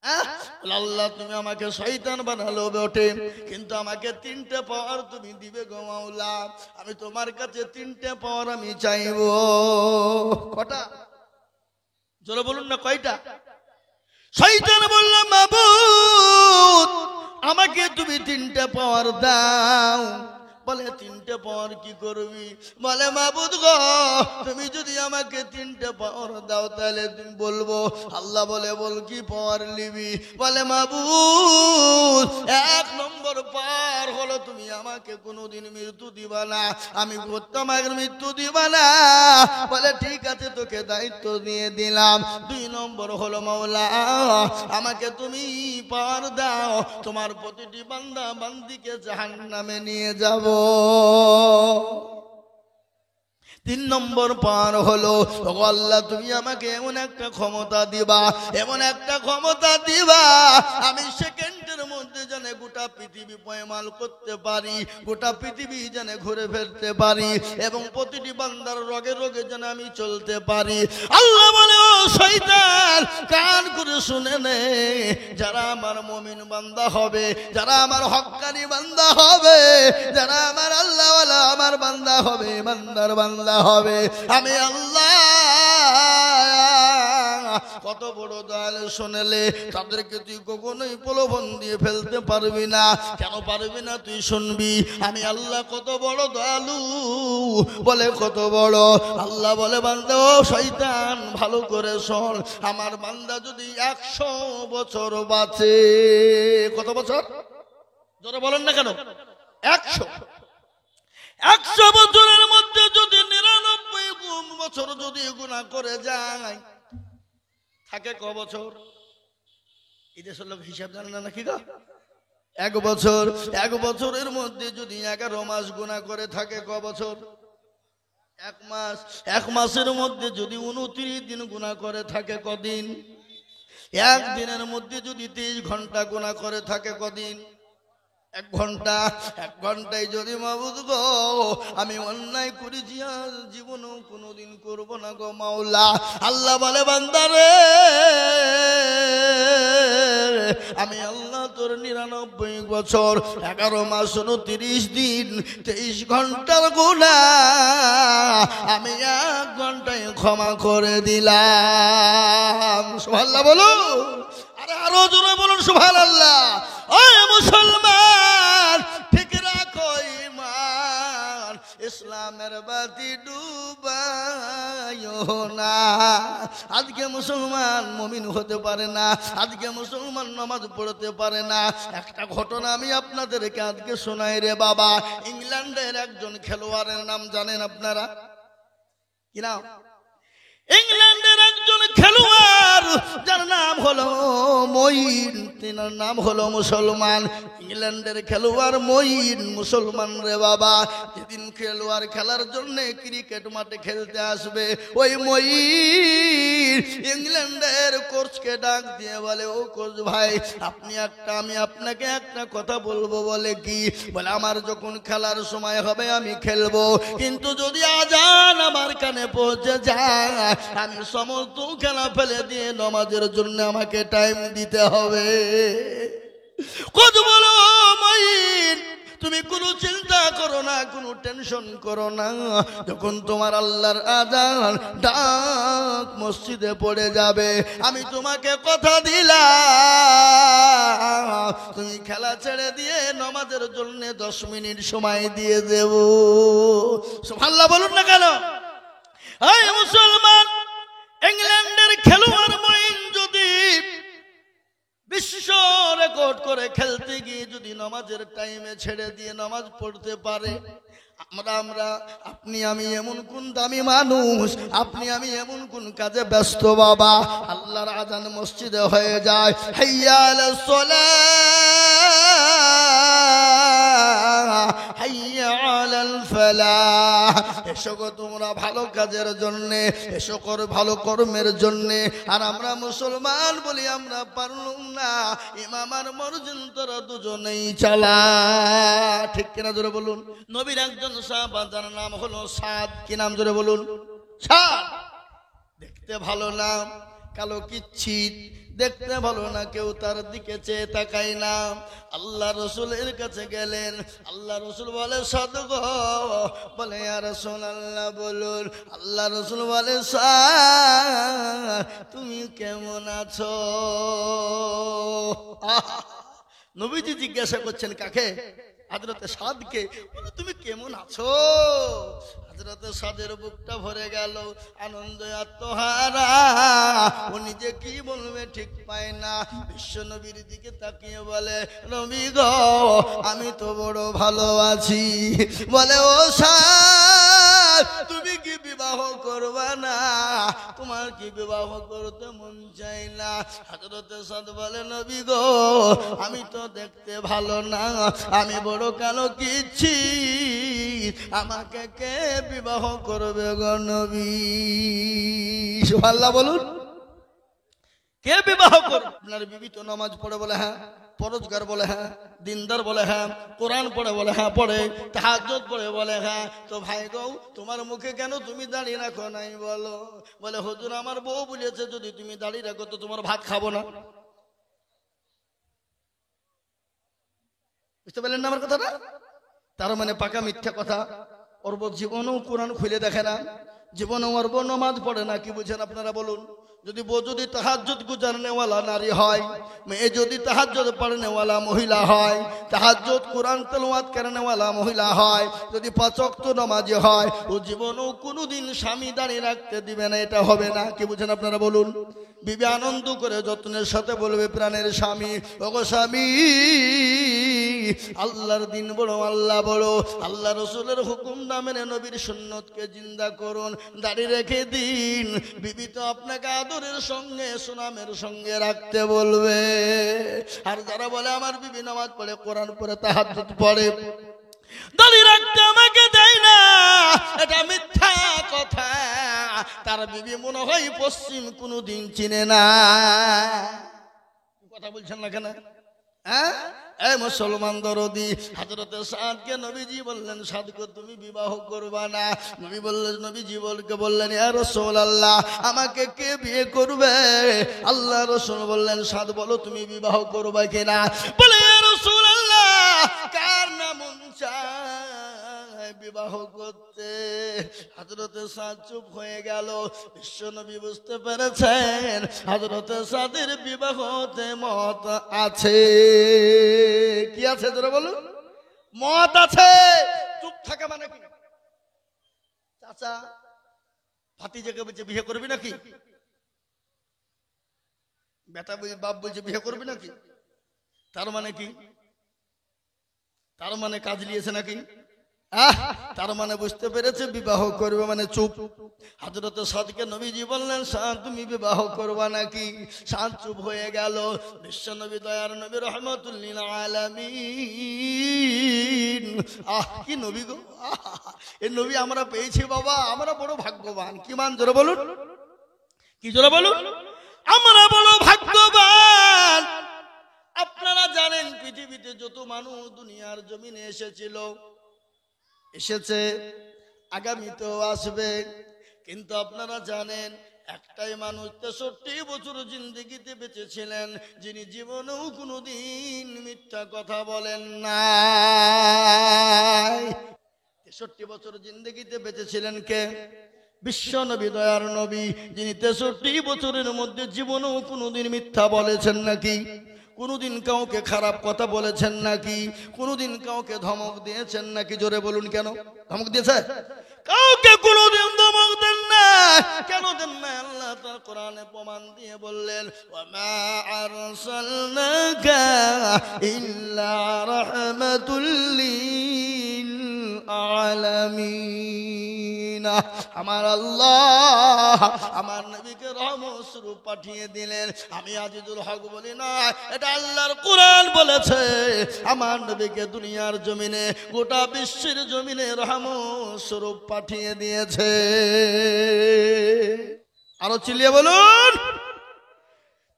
আল্লাহ তুমি আমাকে শয়তান বানালো বটে, কিন্তু আমাকে 3টে পাওয়ার তুমি দিবে গো মাওলা। আমি তোমার কাছে 3টে পাওয়ার আমি চাইবো। কটা? জোরে বলুন না, কয়টা? শয়তান বলল, মাবুদ আমাকে তুমি 3টে পাওয়ার দাও। বলে 3টে পাওয়ার কি করবি? বলে মাবুদ গো তুমি যদি আমাকে 3টে পাওয়ার দাও তাহলে তুমি বলবো। আল্লাহ বলে, বল কি পাওয়ার নিবি? বলে মাবুদ 1 নম্বর পাওয়ার হলো তুমি আমাকে কোনোদিন মৃত্যু দিবা না, আমি তোমাকে মৃত্যু দিবা না। বলে ঠিক আছে, তোকে দায়িত্ব দিয়ে দিলাম। 2 নম্বর হলো মাওলা আমাকে তুমি পাওয়ার দাও, তোমার প্রতিটি বান্দা বান্দিকে জাহান্নামে নিয়ে যাব। 3 নম্বর পাওয়ার হলো আল্লাহ তুমি আমাকে এমন একটা ক্ষমতা দিবা, এমন একটা ক্ষমতা দিবা আমি সেকেন্ডের মধ্যে যেন গোটা পৃথিবী পয়মাল করতে পারি, গোটা পৃথিবী যেন ঘুরে ফেরতে পারি, এবং প্রতিটি বান্দার রোগে রোগে যেন আমি চলতে পারি। আল্লাহ বলে, ও শয়তান কান করে শুনে নে, যারা আমার মুমিন বান্দা হবে, যারা আমার হক্কানি বান্দা হবে, যারা আমার আল্লাহওয়ালা আমার বান্দা হবে, বান্দার বান্দা হবে, আমি আল্লাহ কত বড় দয়ালু শুনলে তাদেরকে তুই কখনোই প্রলোভন দিয়ে ফেলতে পারবি না। কেন পারবি না? তুই শুনবি আমি আল্লাহ কত বড় দয়ালু। বলে কত বড়? আল্লাহ বলে, বান্দা ও শয়তান ভালো করে শোন, আমার বান্দা যদি 100 বছর বাঁচে। কত বছর? জোরে বলেন না কেন? 100 বছরের মধ্যে যদি 99 বছর যদি গুনাহ করে যায়, থাকে ক বছর? এদের লোক হিসাব জানে না নাকি গো? 1 বছর। 1 বছরের মধ্যে যদি 11 মাস গুনাহ করে থাকে ক বছর? 1 মাস। 1 মাসের মধ্যে যদি 29 দিন গুনাহ করে থাকে কদিন? 1 দিনের মধ্যে যদি 23 ঘন্টা গুনাহ করে থাকে কদিন? 1 ঘন্টা। 1 ঘন্টায় যদি মাবুদ গো আমি অন্যায় করেছি আর জীবনেও কোনোদিন করব না গো মাওলা। আল্লাহ বলে, বান্দারে আমি আল্লাহ তোর 99 বছর 11 মাস 29 দিন 23 ঘন্টার গুনাহ আমি 1 ঘন্টায় ক্ষমা করে দিলাম। সুবহানাল্লাহ বলুন, আরে আরো জোরে বলুন সুবহানাল্লাহ। ওই মুসলমান ঠিক রাখো ঈমান, ইসলামের বাতি ডুবাইও না। আজকে মুসলমান মুমিন হতে পারে না, আজকে মুসলমান নামাজ পড়তে পারে না। একটা ঘটনা আমি আপনাদেরকে আজকে শোনাই রে বাবা। ইংল্যান্ডের একজন খেলোয়াড়ের নাম জানেন আপনারা? কি নাম? ইংল্যান্ডের একজন খেলোয়াড় যার নাম হলো মঈন, তার নাম হলো মুসলমান। ইংল্যান্ডের খেলোয়াড় মঈন মুসলমান রে বাবা। যেদিন খেলোয়াড় খেলার জন্য ক্রিকেট মাঠে খেলতে আসবে, ওই মঈন ইংল্যান্ডের কোচকে ডাক দিয়ে বলে, ও কোচ ভাই আমি আপনাকে একটা কথা বলবো। বলে কি? বলে আমার যখন খেলার সময় হবে আমি খেলবো, কিন্তু যদি আজান আমার কানে পৌঁছে যায় আমি সমস্ত খেলা ফেলে দিয়ে নামাজের জন্য আমাকে টাইম দিতে হবে। কত বলো মঈন, তুমি কোনো চিন্তা করো না, কোনো টেনশন করো না। যখন তোমার আল্লাহর আজান ডাক মসজিদে পড়ে যাবে, আমি তোমাকে কথা দিলাম তুমি খেলা ছেড়ে দিয়ে নামাজের জন্য 10 মিনিট সময় দিয়ে দেব। সুবহানাল্লাহ বলুন না কেন? এই মুসলমান, ইংল্যান্ডের খেলোয়াড় মঈন যদি বিশ্ব রেকর্ড করে খেলতে গিয়ে যদি নামাজের টাইমে ছেড়ে দিয়ে নামাজ পড়তে পারে, আপনি আমি এমন কোন দামি মানুষ, আপনি আমি এমন কোন কাজে ব্যস্ত বাবা, আল্লাহর আজান মসজিদে হয়ে যায়, হাইয়া আলাস সালাহ হাইয়া আলাল ফালাহ, এসো গো তোমরা ভালো কাজের জন্য, এসো কর ভালো কর্মের জন্য। আর আমরা মুসলমান বলি আমরা পারলাম না, ইমাম আর মুয়াজ্জিন তোরা দুজনেই চালা। ঠিক কিনা জোরে বলুন? নবীর একজন সাহাবা যার নাম হলো সাদ। কি নাম? জোরে বলুন। সাদ। দেখতে ভালো নাম, কালো কিচ্ছিত, দেখতে ভালো না, কেউ তার দিকে চেয়ে তাকায় না। আল্লাহ রসুলের কাছে গেলেন, আল্লাহ রসুল বলে সাধু বলে ইয়া রাসূলুল্লাহ বলুন। আল্লাহ রসুল বলে স্যার তুমি কেমন আছো? নবীজি জিজ্ঞাসা করছেন কাকে? হযরতে সাদকে। বলে তুমি কেমন আছো? হযরতে সাদের বুকটা ভরে গেল, আনন্দে আত্মহারা, ও নিজে কি বলবে ঠিক পায় না। বিশ্ব নবীর দিকে তাকিয়ে বলে নবী গো আমি তো বড় ভালো আছি। বলে ও সাদ তুমি কি বিবাহ করবা না? তোমার কি বিবাহ করতে মন চাই না? হযরতে সাদ বলে নবী গো আমি তো দেখতে ভালো না, আমি বড় কালো কিচ্ছি, আমাকে কে বিবাহ করবে গো নবী? সুবহানাল্লাহ বলুন। কে বিবাহ করবে? আপনার বিবি তো নামাজ পড়ে? বলে হ্যাঁ। পরোজগার? বলে হ্যাঁ। দিনদার? বলে হ্যাঁ। কোরআন পড়ে? বলে হ্যাঁ পড়ে। তাহাজ্জুদ পড়ে? বলে হ্যাঁ। তো ভাই গো তোমার মুখে কেন তুমি দাঁড়িয়ে রাখো নাই বলো? বলে হুজুর আমার বউ বলেছে যদি তুমি দাঁড়িয়ে রাখো তো তোমার ভাত খাবো না। বুঝতে পারলেন না আমার কথাটা? তার মানে পাকা মিথ্যা কথা। ওর জীবনেও কোরআন খুলে দেখে না, জীবনে ওর নামাজ পড়ে না। কি বুঝেন আপনারা বলুন? যদি বউ যদি তাহাজ্জুদ গুজারনেওয়ালা নারী হয়, মেয়ে যদি তাহাজ্জুদ পড়নেওয়ালা মহিলা হয়, তাহাজ্জুদ কোরআন তেলাওয়াত করনেওয়ালা মহিলা হয়, যদি ৫ ওয়াক্ত নামাজি হয়, ও জীবনেও কোনোদিন স্বামী দাঁড়িয়ে রাখতে দিবে না। এটা হবে না। কি বুঝেন আপনারা বলুন? বিবি আনন্দ করে যত্নের সাথে বলবে প্রাণের স্বামী ওগো স্বামী আল্লাহর দিন বড়, আল্লাহ বড়, আল্লাহ রসুলের হুকুম না মেনে নবীর সুন্নতকে জিন্দা করুন, দাঁড়িয়ে রেখে দিন। বিবি তো আপনাকে আদরের সঙ্গে সুনামের সঙ্গে রাখতে বলবে। আর যারা বলে আমার বিবি নামাজ পড়ে, কোরআন পড়ে, তাহাজ্জুদ পড়ে, দাঁড়িয়ে রাখতে আমাকে দেয় না, এটা মিথ্যা কথা। তার বিবি মনে হয় পশ্চিম কোনোদিন চিনে না। কথা বলছেন না কেন? হ্যাঁ এই মুসলমান দরদি হযরতে সাদকে নবীজি বললেন সাদকে তুমি বিবাহ করবা না। নবী বললেন, নবীজি বললেন ইয়া রাসূলুল্লাহ আমাকে কে বিয়ে করবে? আল্লাহ রাসূল বললেন সাদ বলো তুমি বিবাহ করবে কিনা? বলে ইয়া রাসূলুল্লাহ কার না মন চায় বিবাহ করতে? হযরতে সাদ চুপ হয়ে গেল। বিশ্ব নবী বুঝতে পেরেছেন হযরতে সাদের বিবাহতে মত আছে। কি আছে তোরা বলুন? মত আছে। চুপ থাকা মানে কি? চাচা ভাতিজাকে বলছে বিয়ে করবি নাকি? বেটা বাপ বলছে বিয়ে করবি নাকি? তার মানে কি? তার মানে কাজ নিয়েছে নাকি? তার মানে বুঝতে পেরেছে বিবাহ করবে মানে চুপ। হযরত সাদকে নবীজি বললেন সাদ তুমি বিবাহ করবা নাকি? সাদ চুপ হয়ে গেল। বিশ্ব নবী দয়ার নবী রহমাতুল লিল আলামিন। কি নবী গো! এই নবী আমরা পেয়েছি বাবা, আমরা বড় ভাগ্যবান। কি মান জোরে বলুন, কি জোরে বলুন, আমরা বড় ভাগ্যবান। আপনারা জানেন পৃথিবীতে যত মানুষ দুনিয়ার জমিনে এসেছিল, এসেছে, আগামীতেও আসবে, কিন্তু আপনারা জানেন একটাই মানুষ ৬৩ বছর জিন্দেগিতে বেঁচে ছিলেন, যিনি জীবনেও কোনোদিন মিথ্যা কথা বলেন না। ৬৩ বছর জিন্দেগিতে বেঁচে ছিলেন কে? বিশ্ব নবী দয়ার নবী, যিনি ৬৩ বছরের মধ্যে জীবনেও কোনোদিন মিথ্যা বলেছেন নাকি? কোনোদিন কাউকে খারাপ কথা বলেছেন নাকি? কোনোদিন কাউকে ধমক দিয়েছেন নাকি? জোরে বলুন, কেন ধমক দিয়েছে? কাউকে কোনোদিন ধমক দেন না। কেন দেন না? আল্লাহ তার কোরআনে প্রমাণ দিয়ে বললেন ওয়ামা আরসালনাকা ইল্লা রাহমাতুল লিল আলামিন। আমার আল্লাহ আমার নবীকে রহমত স্বরূপ পাঠিয়ে দিলেন। আমি আজিজুল হক বলি না, এটা আল্লাহর কোরআন বলেছে। আমার নবীকে দুনিয়ার জমিনে, গোটা বিশ্বের জমিনে রহমত স্বরূপ পাঠিয়ে দিয়েছে। আরো চিল্লিয়ে বলুন।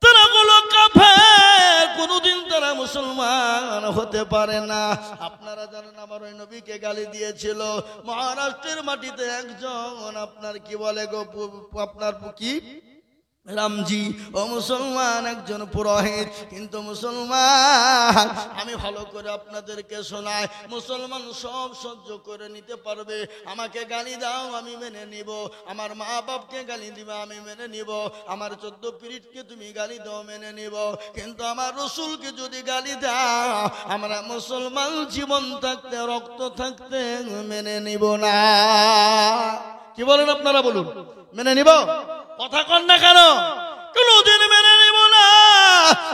তারা বলো কাফের, কোনদিন তারা মুসলমান হতে পারে না। আপনারা জানেন আমার ওই নবীকে গালি দিয়েছিল মহারাষ্ট্রের মাটিতে একজন, আপনার কি বলে গো, আপনার কি রামজি ও মুসলমান একজন পুরোহিত, কিন্তু মুসলমান আমি ভালো করে আপনাদেরকে শোনাই, মুসলমান সব সহ্য করে নিতে পারবে। আমাকে গালি দাও আমি মেনে নিব, আমার মা বাপকে গালি দিবে আমি মেনে নিব, আমার 14 পীরিতকে তুমি গালি দাও মেনে নিব, কিন্তু আমার রসুলকে যদি গালি দাও আমরা মুসলমান জীবন থাকতে রক্ত থাকতে মেনে নিব না। কি বলেন আপনারা, বলুন মেনে নিব? কথা কন না কেন? কোনদিন মেনে নিব না।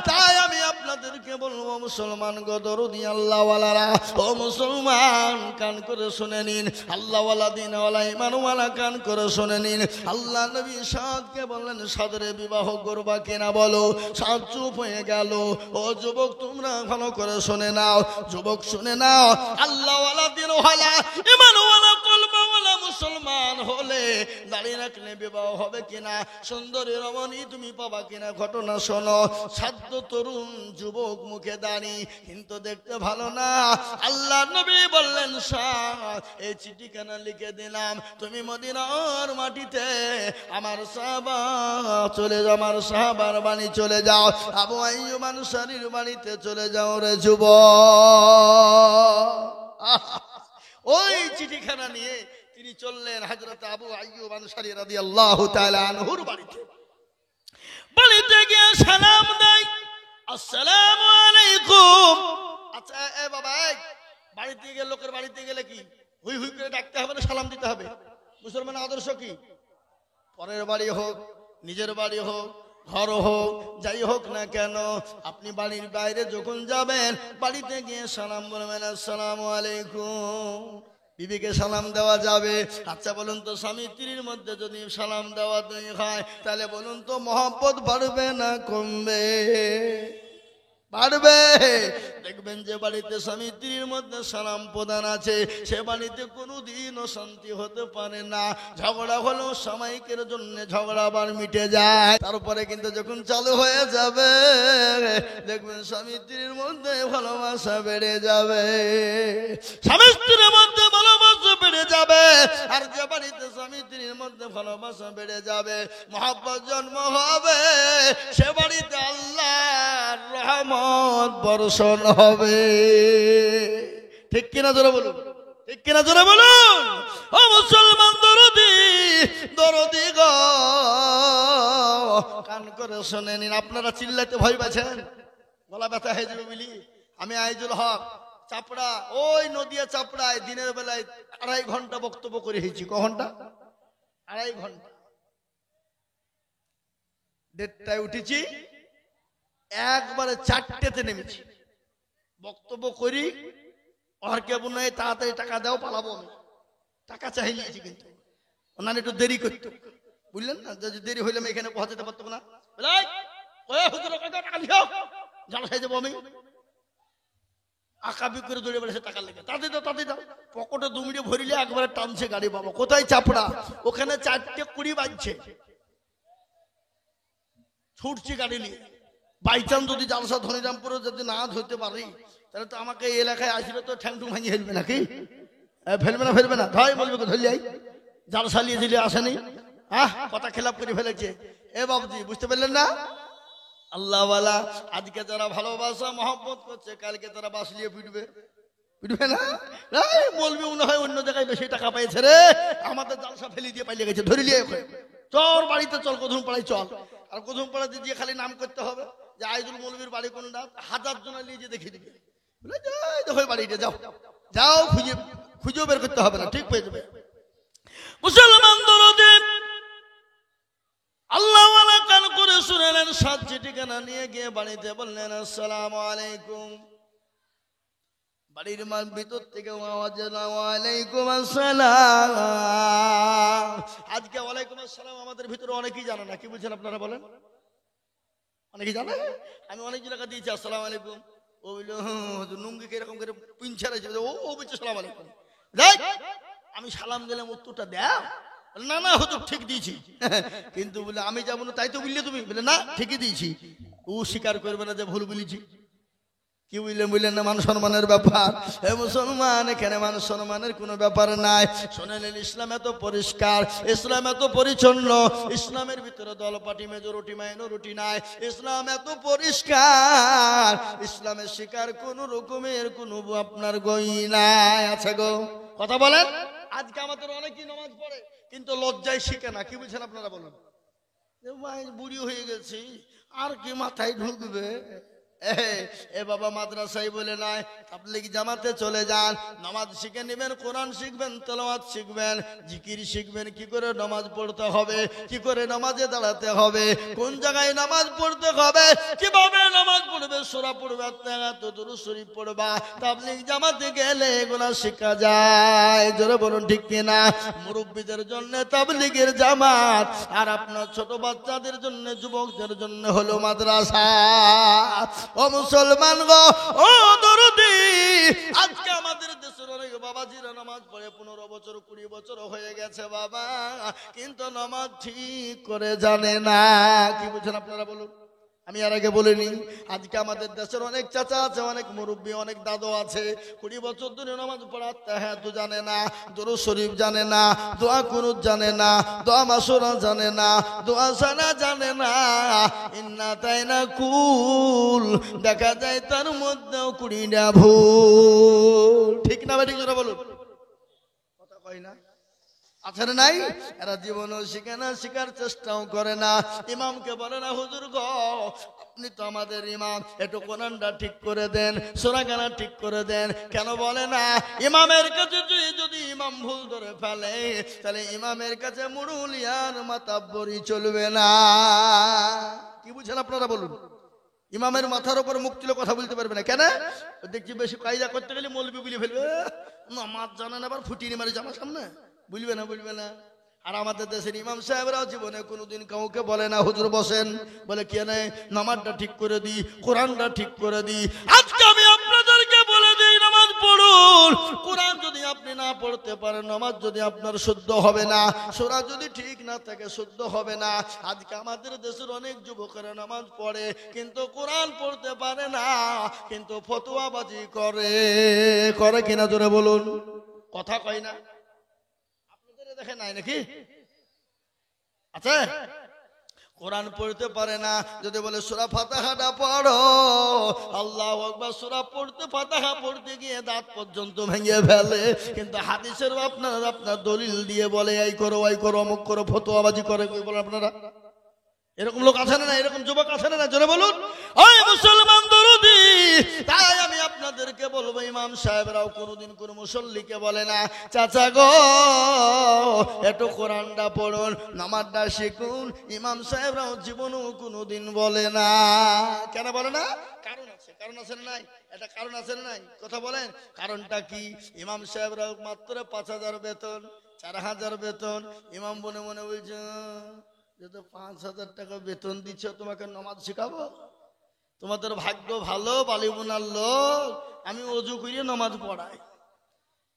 তাই আমি আপনাদেরকে বলবো মুসলমান গো দরদি আল্লাহওয়ালারা, ও মুসলমান কান করে শুনে নিন, আল্লাহওয়ালা দিনওয়ালা ইমানওয়ালা কান করে শুনে নিন। আল্লাহ নবী সাদকে বললেন সাদরে বিবাহ করবা কিনা বলো, সাদ চুপ হয়ে গেল। ও যুবক তোমরা ভালো করে শুনে নাও, যুবক শুনে নাও, আল্লাহওয়ালা দিনওয়ালা ইমানওয়ালা কলমাওয়ালা মুসলমান হলে দাঁড়িয়ে রাখলে বিবাহ হবে কিনা, সুন্দরী রমণী তুমি পাবা কিনা ঘটনা শোনো। সাধ্য তরুণ যুবক মুখে দাঁড়ি, কিন্তু দেখতে ভালো না। আল্লাহ নবী বললেন সাদ এই চিঠিখানা লিখে দিলাম, তুমি মদিনার মাটিতে আমার সাহাবা চলে যাও, আমার সাহাবার বাড়ি চলে যাও, আবু আইয়ুব আনসারীর বাড়িতে চলে যাও রে যুবক। ওই চিঠিখানা নিয়ে তিনি চললেন হযরত আবু আইয়ুব আনসারী রাদিয়াল্লাহু তাআলা আনহুর বাড়িতে। বাড়িতে গিয়ে সালাম দেয়, আসসালামু আলাইকুম। আচ্ছা এ বাবা, বাড়িতে গেলে লোকের বাড়িতে গেলে কি হুই হুই করে ডাকতে হবে না সালাম দিতে হবে? মুসলমানের আদর্শ কি? পরের বাড়ি হোক নিজের বাড়ি হোক ঘর হোক যাই হোক না কেন, আপনি বাড়ির বাইরে যখন যাবেন বাড়িতে গিয়ে সালাম বলবেন আসসালামু আলাইকুম। বিবিকে সালাম দেওয়া যাবে। আচ্ছা বলুন তো স্বামী স্ত্রীর মধ্যে যদি সালাম দেওয়া হয় তাহলে বলুন তো মহব্বত বাড়বে না কমবে? বাড়বে। দেখবেন যে বাড়িতে স্বামী স্ত্রীর মধ্যে সালাম প্রদান আছে সে বাড়িতে কোনোদিনও শান্তি হতে পারে না। ঝগড়া হলেও সাময়িকের জন্য ঝগড়া আবার মিটে যায়, তারপরে কিন্তু যখন চালু হয়ে যাবে দেখবেন স্বামী স্ত্রীর মধ্যে ভালোবাসা বেড়ে যাবে, স্বামী স্ত্রীর মধ্যে ভালোবাসা বেড়ে যাবে। আর যে বাড়িতে স্বামী স্ত্রীর মধ্যে ভালোবাসা বেড়ে যাবে মহব্বত জন্ম হবে, সে বাড়িতে আল্লাহর রহমত বর্ষণ হবে। ঠিক কিনা জোরে বলুন, ঠিক কিনা জোরে বলুন। ও মুসলমান দরদি দরদি গো কান করে শুনে নিন। আপনারা চিল্লাতে ভয় পাচ্ছেন, গলা ব্যথা হয়ে যাবে বলি। আমি আইজুল হক চাপড়া, ওই নদিয়া চাপড়ায় দিনের বেলায় 2.5 ঘন্টা বক্তব্য করে হয়েছি। ক ঘন্টা? 2.5 ঘন্টা। 1:30টায় উঠেছি, একবারে 4টেতে নেমেছি। বক্তব্য করি আর কেবল নয় তাড়াতাড়ি টাকা দাও পালাবো। আমি টাকা চাই নিয়েছি, কিন্তু ওনার একটু দেরি করতো, বুঝলেন না? যদি দেরি হইলে আমি এখানে পৌঁছাতে পারতাম না। জাল খাই যাবো আমি, আকাবি করে দৌড়ে বেড়েছে টাকা লেগে। তাতে দাও তাতে দাও, পকেটে 2 মিনিট ভরিলে একবারে টানছে গাড়ি। বাবা কোথায় চাপড়া, ওখানে 4:20 বাজছে, ছুটছি গাড়ি নিয়ে। বাইচান্স যদি জালসা ধনিরামপুরে যদি না ধরতে পারি তাহলে তো আমাকে এই এলাকায় আসলে তো ঠ্যাংটু ভাঙি ফেলবে নাকি? ফেলবে না ফেলবে না, ভাই বলবে ধরলি আই জালসা নিয়ে দিলে আসেনি। কথা খেলাপ করে ফেলেছে। এ বাবজি বুঝতে পারলেন না? আল্লাহওয়ালা আজকে যারা ভালোবাসা মহব্বত করছে কালকে তারা বাসলিয়ে পিটবে, পিটবে না? বলবে মনে হয় অন্য জায়গায় বেশি টাকা পেয়েছে রে, আমাদের জালসা ফেলি দিয়ে পালিয়ে গেছে, ধরে নিয়ে চল বাড়িতে চল, কদম পাড়ায় চল। আর কদম পাড়াতে গিয়ে খালি নাম করতে হবে যে আইজুল মৌলবীর বাড়ি কোনটা, 1000 জন নিয়ে যে দেখিয়ে দিবে, দেখো বাড়িটা যাও যাও, খুঁজেও বের করতে হবে না, ঠিক পেয়ে যাবে। মুসলমান দরদি আল্লাহওয়ালা কান করে শুনেলেন, 7 চিঠিখানা নিয়ে গিয়ে বাড়িতে বললেন আসসালামু আলাইকুম। বাড়ির মান ভিতর থেকে আওয়াজ এলো ওয়ালাইকুম আসসালাম। আজকে ওয়ালাইকুম আসসালাম আমাদের ভিতরে অনেকেই জানে না, কি বুঝছেন আপনারা বলেন? অনেকেই জানে। আমি অনেক জায়গা দিয়েছি আসসালামু আলাইকুম, ও বললো নুঙ্গিকে এরকম করে পিঞ্চা রয়েছে, ও বলছে সালাম আলাইকুম। আমি সালাম দিলাম, উত্তরটা দেও না না হতো ঠিক দিয়েছি, কিন্তু বলে আমি যাবো না তাই তো বললে তুমি, বলে না ঠিকই দিয়েছি। ও স্বীকার করবে না যে ভুল বলেছি, কি বুঝলেন না? মান সম্মানের ব্যাপার। হে মুসলমান, এখানে মান সম্মানের কোনো ব্যাপার নাই। শুনলেন, ইসলাম এত পরিষ্কার, ইসলাম এত পরিচ্ছন্ন, ইসলামের ভিতরে দলপাটি মেজরিটি মাইনরিটি নাই। ইসলাম এত পরিষ্কার, ইসলামের শিকার কোন রকমের কোনো আপনার গই নাই। আছে গো? কথা বলেন। আজকে আমাদের অনেকেই নামাজ পড়ে কিন্তু লজ্জায় শিখে না। কি বুঝছেন আপনারা? বলুন। বুড়ি হয়ে গেছি, আর কি মাথায় ঢুকবে? এ বাবা, মাদ্রাসায় বলে নাই, তাবলীগ জামাতে চলে যান, নামাজ শিখে নেবেন, কোরআন শিখবেন, তেলাওয়াত শিখবেন, জিকির শিখবেন, কি করে নামাজ পড়তে হবে, কি করে নামাজে দাঁড়াতে হবে, কোন জায়গায় নামাজ পড়তে হবে, কিভাবে নামাজ পড়বে, সূরা পড়বে, আত্মায়াত দুরূদ শরীফ পড়বা। তাবলীগ জামাতে গেলে এগুলা শেখা যায়। জোরে বলুন ঠিক কিনা? মুরব্বীদের জন্য তাবলীগের জামাত, আর আপনার ছোট বাচ্চাদের জন্য, যুবকদের জন্য হলো মাদ্রাসা। ও মুসলমান গো, ও দরদি, আজকে আমাদের দেশের অনেক বাবাজিরা নামাজ পড়ে 15 বছর 20 বছর হয়ে গেছে বাবা, কিন্তু নামাজ ঠিক করে জানে না। কি বুঝছেন আপনারা? বলুন। আমি আর আগে বলিনি, আজকে আমাদের দেশের অনেক চাচা আছে, অনেক মুরব্বী, অনেক দাদু আছে, 20 বছর ধরে নামাজ পড়া তাহাজ্জুদ জানে না, দুরূদ শরীফ জানে না, দোয়া কুনুত জানে না, দোয়া মাসুরা জানে না, দোয়া সানা জানে না, ইন্না তাইনা কুল দেখা যায় তার মধ্যেও 20টা ভুল। ঠিক না ভাই? ঠিক জোরে বলুন। কথা কই না? আছে না নাই? এরা জীবনও শিখে না, শিখার চেষ্টাও করে না। ইমামকে বলে না, হুজুর গো, আপনি তো আমাদের ইমাম, একটু কোরআনটা ঠিক করে দেন, সূরা গানা ঠিক করে দেন। কেন বলে না? ইমামের কাছে যদি ইমাম ভুল ধরে ফেলে, তাহলে ইমামের কাছে মুরুলিয়ার মাতাব্বরি চলবে না। কি বুঝছেন আপনারা? বলুন। ইমামের মাথার উপর মুখ তুলে কথা বলতে পারবে না। কেন? দেখছি বেশি কায়দা করতে গেলে মৌলবি বলে ফেলবে, নামাজ জানে না, আবার ফুটিয়ে মারি জামার সামনে, বুঝবে না, বুঝবে না। আর আমাদের দেশের ইমাম সাহেবরাও জীবনে কোনোদিন কাউকে বলে না, হুজুর বসেন, বলে কে নেই, নামাজটা ঠিক করে দিই, কোরআনটা ঠিক করে দিই। আজকে আমি আপনাদেরকে বলে দিই, নামাজ পড়ুন। কোরআন যদি আপনি না পড়তে পারেন, নামাজ যদি আপনার শুদ্ধ হবে না, সূরা যদি ঠিক না থাকে, শুদ্ধ হবে না। আজকে আমাদের দেশের অনেক যুবকেরা নামাজ পড়ে কিন্তু কোরআন পড়তে পারে না, কিন্তু ফতোয়াবাজি করে। করে কিনা? জোরে বলুন। কথা কয় না? দেখে নাই নাকি? আছে? কোরআন পড়তে পারে না, যদি বলে সূরা ফাতিহাটা পড়ো, আল্লাহু আকবার, সূরা পড়তে, ফাতিহা পড়তে গিয়ে দাঁত পর্যন্ত ভেঙে ফেলে। কিন্তু হাদিসের আপনার দলিল দিয়ে বলে এই করো, ওই করো, অমুক করো, ফতোয়াবাজি করে। কই বলেন আপনারা? এরকম লোক আছে না? এরকম যুবক আছে না? জোরে বলুন। ওই মুসলমান দরদি, তাই আমি আপনাদেরকে বলবো, ইমাম সাহেবরাও কোনোদিন কোন মুসল্লিকে বলে না, চাচা গো একটু কোরআনটা পড়ুন, নামাজটা শিখুন। ইমাম সাহেবরাও জীবনেও কোনোদিন বলে না। কেন বলে না? কারণ আছে। কারণ আছে না নাই? এটা কারণ আছে না নাই? কথা বলেন। কারণটা কি? ইমাম সাহেবরাও মাত্র 5000 বেতন, 4000 বেতন। ইমাম মনে মনে বলছে, 5000 টাকা বেতন দিচ্ছ, তোমাকে নামাজ শেখাবো? তোমাদের ভাগ্য ভালো, বালিবুনার লোক, আমি ওযু করিয়ে নামাজ পড়াই।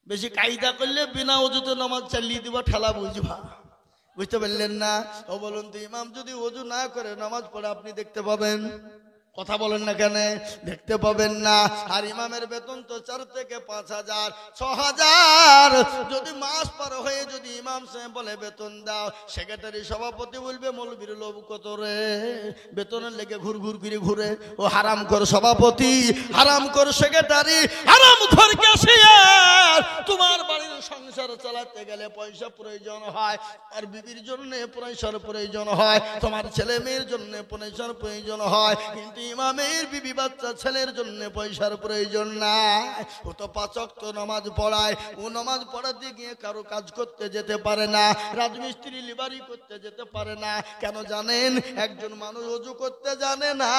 বেশি কায়দা করলে বিনা ওযুতে নামাজ চালিয়ে দিবা, ঠেলা বুঝবা। বুঝতে পারলেন না? ও বলুন তো, ইমাম যদি ওযু না করে নামাজ পড়ে, আপনি দেখতে পাবেন? কথা বলেন না কেন? দেখতে পাবেন না। আর ইমামের বেতন তো 4 থেকে 5000, 6000। যদি মাস পার হয়ে যদি ইমাম সাহেব বলে বেতন দাও, সেক্রেটারি সভাপতি বলবে মৌলবীর লোভ কত রে, বেতনের লেগে ঘুর ঘুর করে ঘুরে। ও হারাম কর সভাপতি, হারাম কর সেক্রেটারি, হারাম কর ক্যাশিয়ার। তোমার বাড়ির সংসার চালাতে গেলে পয়সা প্রয়োজন হয়, আর বিবির জন্য পয়সার প্রয়োজন হয়, তোমার ছেলে মেয়ের জন্য পয়সার প্রয়োজন হয়, কিন্তু ইমামের বিবি বাচ্চা ছেলের জন্য পয়সার প্রয়োজন নাই। ও তো 5 ওয়াক্ত নামাজ পড়ায়, ও নামাজ পড়াতে গিয়ে কারো কাজ করতে যেতে পারে না, রাজমিস্ত্রি লিবারি করতে যেতে পারে না। কেন জানেন? একজন মানুষ ওযু করতে জানে না,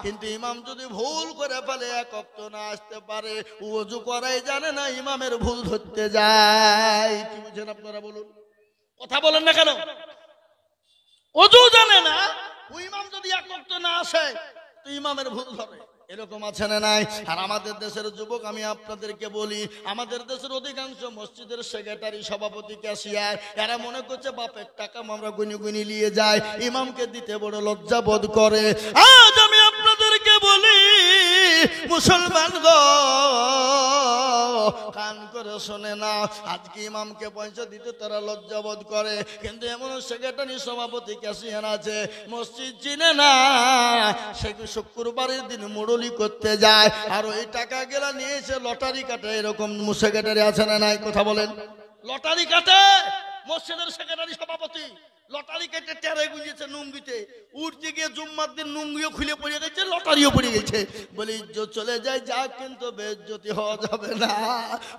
কিন্তু ইমাম যদি ভুল করে ফেলে, 1 ওয়াক্ত না আসতে পারে, ওযু করাই জানে না, ইমামের ভুল ধরতে যায়। কি বুঝেন আপনারা? বলুন। কথা বলেন না কেন? ওযু জানে না, ওই ইমাম যদি 1 ওয়াক্ত না আসে, ইমামের ভুল ধরে। এরকম আছে না নাই? আর আমাদের দেশের যুবক, আমি আপনাদেরকে বলি, আমাদের দেশের অধিকাংশ মসজিদের সেক্রেটারি, সভাপতি, ক্যাশিয়ার, এরা মনে করছে বাপের টাকা আমরা গুনি গুনি নিয়ে যাই, ইমামকে দিতে বড় লজ্জা বোধ করে। আজ আমি আপনাদেরকে বলি, মুসলমান গো কান করে শোনে না, আজকে ইমামকে পয়সা দিতে তারা লজ্জাবোধ করে, কিন্তু এমন সেক্রেটারি সভাপতি ক্যাশিয়ার আছে মসজিদ চিনে না, সে শুক্রবারের দিন মুরলি করতে যায় আর ওই টাকা গেলা নিয়ে এসে লটারি কাটে। এরকম সেক্রেটারি আছে না নাই? কথা বলেন। লটারি কাটে মসজিদের সেক্রেটারি সভাপতি, লটারি কেটে টেরে গুলিয়েছে নুঙ্গিতে, উঠতে গিয়ে জুম্মার দিন নুঙ্গিও খুলে পড়ে গেছে, লটারিও পড়ে গেছে। বলি ইজ্জত চলে যায় যা, কিন্তু বেইজ্জতি হওয়া যাবে না।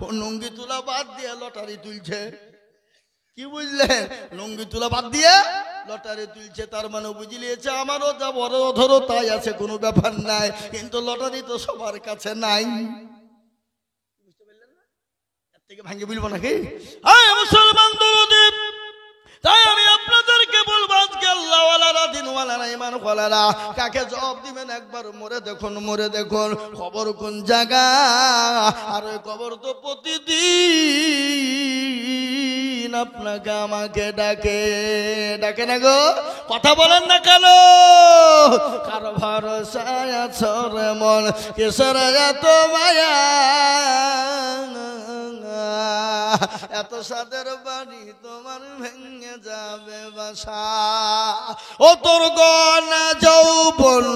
ও নুঙ্গি তোলা বাদ দিয়ে লটারি তুলছে। কি বুঝলেন? লুঙ্গি তুলা বাদ দিয়ে লটারি তুলছে, তার মানে বুঝলিয়েছে আমারও যা বড় ধরো তাই আছে, কোনো ব্যাপার নাই, কিন্তু লটারি তো সবার কাছে নাই। বুঝতে পারলেন না? এর থেকে ভাঙে বলবো নাকি? মুসলমান দরদি, তাই আমি আপনাদেরকে বলবো আজকে আল্লাহওয়ালারা, দিনওয়ালারা, ইমানওয়ালারা কাকে জবাব দিবেন একবার মরে দেখুন, মরে দেখুন খবর কোন জায়গা। আর ওই খবর তো প্রতিদিন আপনাকে আমাকে ডাকে, ডাকে না গো? কথা বলেন না কেন? কার ভরসায় আছো রে মন, কিসের এত মায়া, এত সাদের বাড়ি তোমার ভেঙে যাবে বাসা। ও তোর গনা যৌবন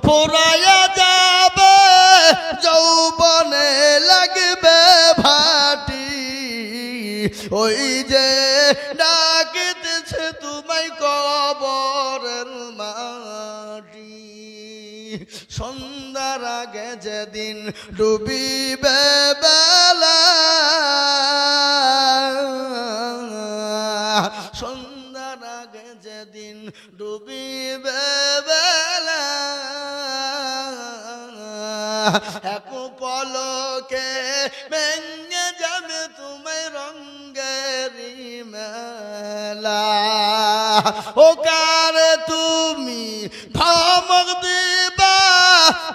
ফুরাইয়া যাবে, যৌবনে লাগবে ভাটি, ওই যে ডাকিতেছে তোমায় কবরের মাটি। সন্ধ্যার আগে যেদিন ডুবিবে বেলা, সন্ধ্যার আগে যেদিন ডুবিবে বেলা, এক পলকে ভেঙে যাবে তুমি রঙ্গেরি মেলা। ও কারে তুমি ধমক দিবা,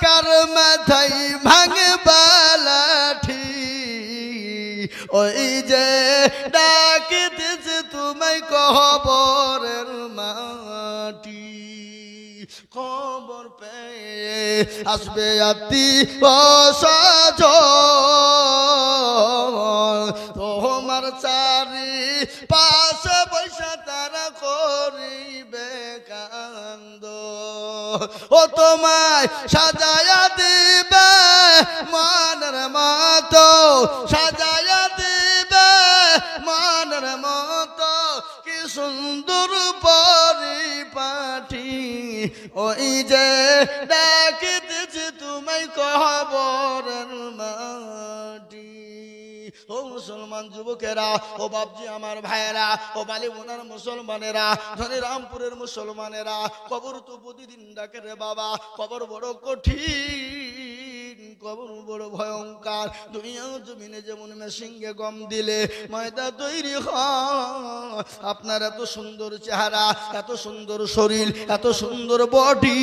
কার মাথায় ভাঙবা লাঠি, ওই যে ডাকিতেছে তোমায় কবরের মাটি। খবর পেয়ে আসবে আত্মীয়-স্বজন, তোমার চারি পাশে বৈশা তারা করিবে কান্দ। ও তোমায় সাজায়া দিবে মনের মতো, সাজায়া দিবে মনের মতো, কি সুন্দর পরিপাটি, ওই যে ডাকিতেছে তোমায় কবরের মাটি। ও মুসলমান যুবকেরা, ও বাপজি আমার ভাইয়েরা, ও বালিবোনার মুসলমানেরা, ধনী রামপুরের মুসলমানেরা, কবর তো প্রতিদিন ডাকে রে বাবা। কবর বড় কঠিন, কবর বড় ভয়ঙ্কর। দুনিয়া জমিনে যেমন মেশিনকে গম দিলে ময়দা তৈরি হয়, আপনার এত সুন্দর চেহারা, এত সুন্দর শরীর, এত সুন্দর বডি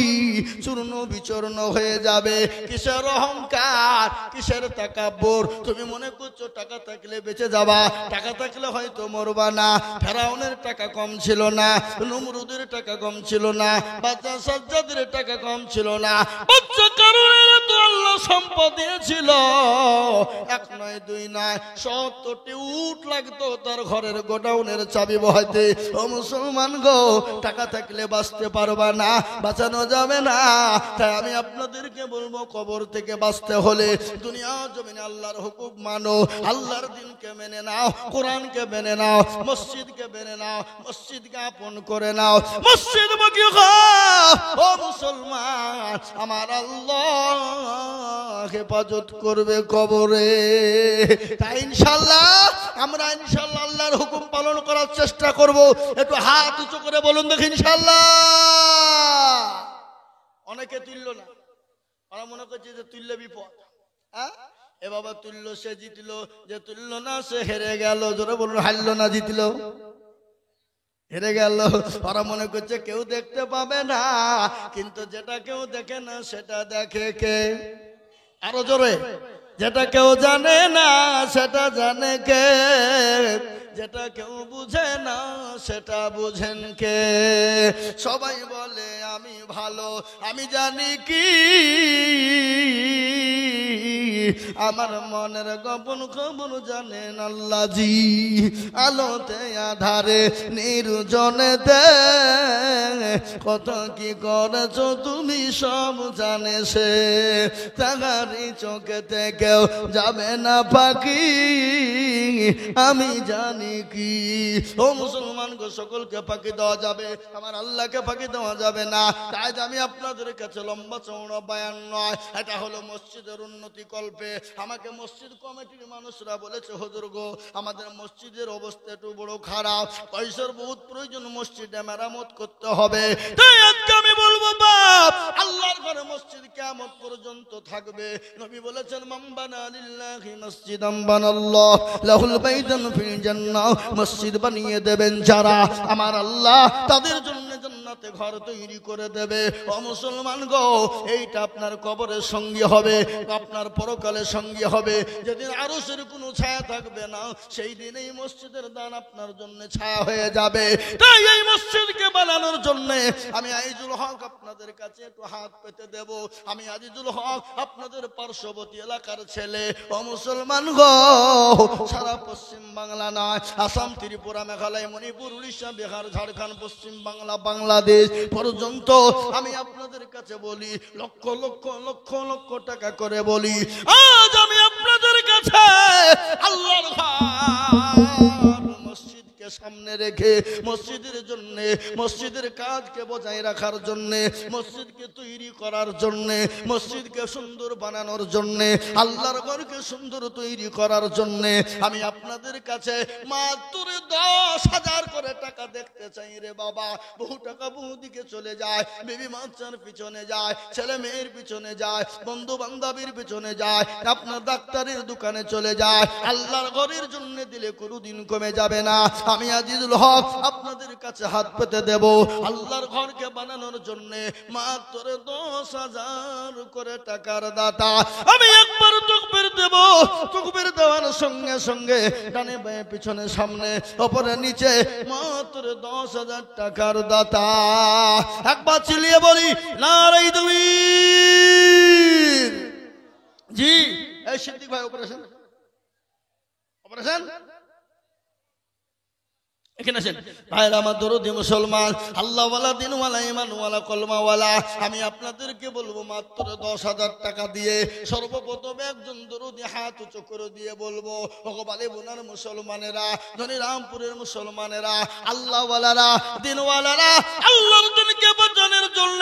চূর্ণ বিচূর্ণ হয়ে যাবে। কিসের অহংকার, কিসের তাকাব্বুর? তুমি মনে করছো টাকা থাকলে বেঁচে যাবা, টাকা থাকলে হয়তো মরবা না। ফেরাউনের টাকা কম ছিল না, নমরুদের টাকা কম ছিল না, বাচ্চা সাজ্জাদের টাকা কম ছিল না, বাচ্চা কারণের তো আল্লাহ সম্পদ দিয়েছিল। এক নয় দুই নয় 70টি উট লাগতো তার ঘরের গোডাউনের চাবি বহাইতে। ও মুসলমান গো, টাকা থাকলে বাঁচতে পারবা না, বাঁচানো যাবে না। তাই আমি আপনাদেরকে বলবো, কবর থেকে বাঁচতে হলে দুনিয়া জমিনে আল্লাহর হুকুম মানো, আল্লাহর দিনকে মেনে নাও, কোরআনকে মেনে নাও, মসজিদকে মেনে নাও, মসজিদকে আপন করে নাও, মসজিদ মুখী হও। ও মুসলমান, আমার আল্লাহ হেফাজত করবে কবরে। তাই ইনশাআল্লাহ আমরা ইনশাআল্লাহ আল্লাহর হুকুম পালন করার চেষ্টা করব। একটু হাত উঁচু করে বলুন দেখি ইনশাআল্লাহ। অনেকে তুলল না, ওরা মনে করছে যে তুললে বিপদ। হ্যাঁ, এ বাবা তুললো সে জিতলো, যে তুললো না সে হেরে গেল। জোরে বলুন, হারলো না জিতলো, হেরে গেল। ওরা মনে করছে কেউ দেখতে পাবে না, কিন্তু যেটা কেউ দেখে না সেটা দেখে কে? আরো জোরে, যেটা কেউ জানে না সেটা জানে কে? যেটা কেউ বুঝে না সেটা বুঝেন কে? সবাই বলে আমি ভালো, আমি জানি কি আমার মনের গোপন খবর জানেন আল্লাহ জি। আলোতে আধারে নির্জনেতে কত কি করেছো তুমি সব জানে সে। তাহারি চোখেতে কেউ যাবে না পাখি, আমি জানি কি। ও মুসলমান গো, সকলকে ফাঁকি দেওয়া যাবে, আমার আল্লাহকে ফাঁকি দেওয়া যাবে না। তাই আমি আপনাদের কাছে লম্বা চৌড়া বয়ান নয়, এটা হলো মসজিদের উন্নতি কল্পে। আমাকে মসজিদ কমিটির মানুষরা বলেছে, হুজুর গো আমাদের মসজিদের অবস্থা একটু বড় খারাপ, পয়সার বহুত প্রয়োজন, মসজিদে মেরামত করতে হবে। তাই আজকে আমি বলবো বাপ, আল্লাহর ঘরে মসজিদ কিয়ামত পর্যন্ত থাকবে। নবী বলেছেন, মান বানা লিল্লাহি মসজিদান বানাল্লাহু লাহুল বাইতান ফিল জান্নাহ। মসজিদ বানিয়ে দেবেন যারা আমার আল্লাহ, তাদের জন্য জান্নাতে ঘর তৈরি করে দেবে। ও মুসলমান গো, এইটা আপনার কবরের সঙ্গী হবে, আপনার পরকালের সঙ্গী হবে। যেদিন আরশের কোনো ছায়া থাকবে না, সেই দিন এই মসজিদের দান আপনার জন্য ছায়া হয়ে যাবে। তাই এই মসজিদকে বানানোর জন্য আমি আজিজুল হক আপনাদের কাছে একটু হাত পেতে দেব। আমি আজিজুল হক আপনাদের পার্শ্ববর্তী এলাকার ছেলে। ও মুসলমান গো, সারা পশ্চিম বাংলা নয়, আসাম, ত্রিপুরা, মেঘালয়, মণিপুর, উড়িষ্যা, বিহার, ঝাড়খণ্ড, পশ্চিম বাংলা, বাংলাদেশ পর্যন্ত আমি আপনাদের কাছে বলি, লক্ষ লক্ষ লক্ষ লক্ষ টাকা করে বলি, আজ আমি আপনাদের কাছে আল্লাহর ঘর মসজিদকে সামনে রেখে মসজিদের জন্য, মসজিদের কাজকে বজায় রাখার জন্য, মসজিদকে তৈরি করার জন্য, মসজিদকে সুন্দর বানানোর জন্য, আল্লাহর ঘরকে সুন্দর তৈরি করার জন্য আমি আপনাদের কাছে মাত্র 10,000 করে টাকা দেখতে চাই রে বাবা। বহু টাকা বহু দিকে চলে যায়, বিবি বাচ্চার পিছনে যায়, ছেলে মেয়ের পিছনে যায়, বন্ধু বান্ধবীর পিছনে যায়, আপনার ডাক্তারের দোকানে চলে যায়। আল্লাহর ঘরের জন্য দিলে কোনোদিন কমে যাবে না। আমি আজিজুল হক আপনাদের কাছে হাত পেতে দেব, আল্লাহর ঘরকে বানানোর জন্য মাত্র 10,000 করে টাকার দাতা। আমি একবার তাকবীর দেব, তাকবীর দেওয়ার সঙ্গে সঙ্গে ডানে বাঁয়ে পিছনে সামনে উপরে নিচে মাত্র 10,000 টাকার দাতা। একবার চিল্লিয়ে বলি নারে তাকবীর। জি এই সিদ্দিক ভাই, অপারেশন অপারেশন এখানে আসেন ভাইরা আমার দরদি মুসলমান, আল্লাহওয়ালা, দিনওয়ালা, ইমানওয়ালা, কলমাওয়ালা, আমি আপনাদেরকে বলবো মাত্র 10,000 টাকা দিয়ে সর্বপ্রথম একজন দরদি হাত উঁচু করে দিয়ে বলবো, ভগবানে বোনার মুসলমানেরা, ধনী রামপুরের মুসলমানেরা, আল্লাহওয়ালারা, দিনওয়ালারা, আল্লাহর দিনকে বাঁচানোর জন্য,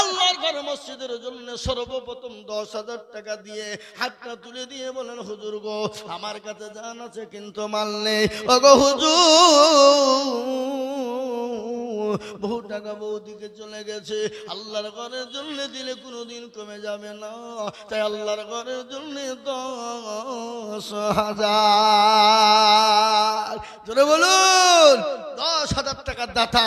আল্লাহর ঘর মসজিদের জন্য সর্বপ্রথম 10,000 টাকা দিয়ে হাতটা তুলে দিয়ে বলেন, হুজুর গো আমার কাছে জান আছে কিন্তু মাল নেই। ও গো হুজুর, বহু টাকা বহু দিকে চলে গেছে, আল্লাহর ঘরের জন্য দিলে কোনোদিন কমে যাবে না। তাই আল্লাহর ঘরের জন্য 10,000 জোরে বলুন, 10,000 টাকার দাতা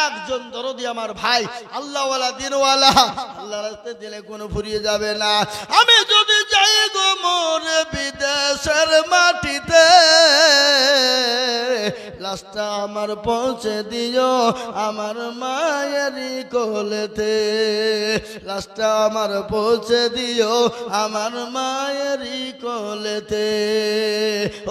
একজন দরদি আমার ভাই, আল্লাহওয়ালা, দিনওয়ালা, আল্লাহর রাস্তায় দিলে কোনো ফুরিয়ে যাবে না। আমি যদি যাই গো মোরে বিদেশের মাটিতে, লাশটা আমার পৌঁছে দিও আমার মায়েরই কোলেতে, লাশটা আমার পৌঁছে দিও আমার মায়েরই কোলেতে।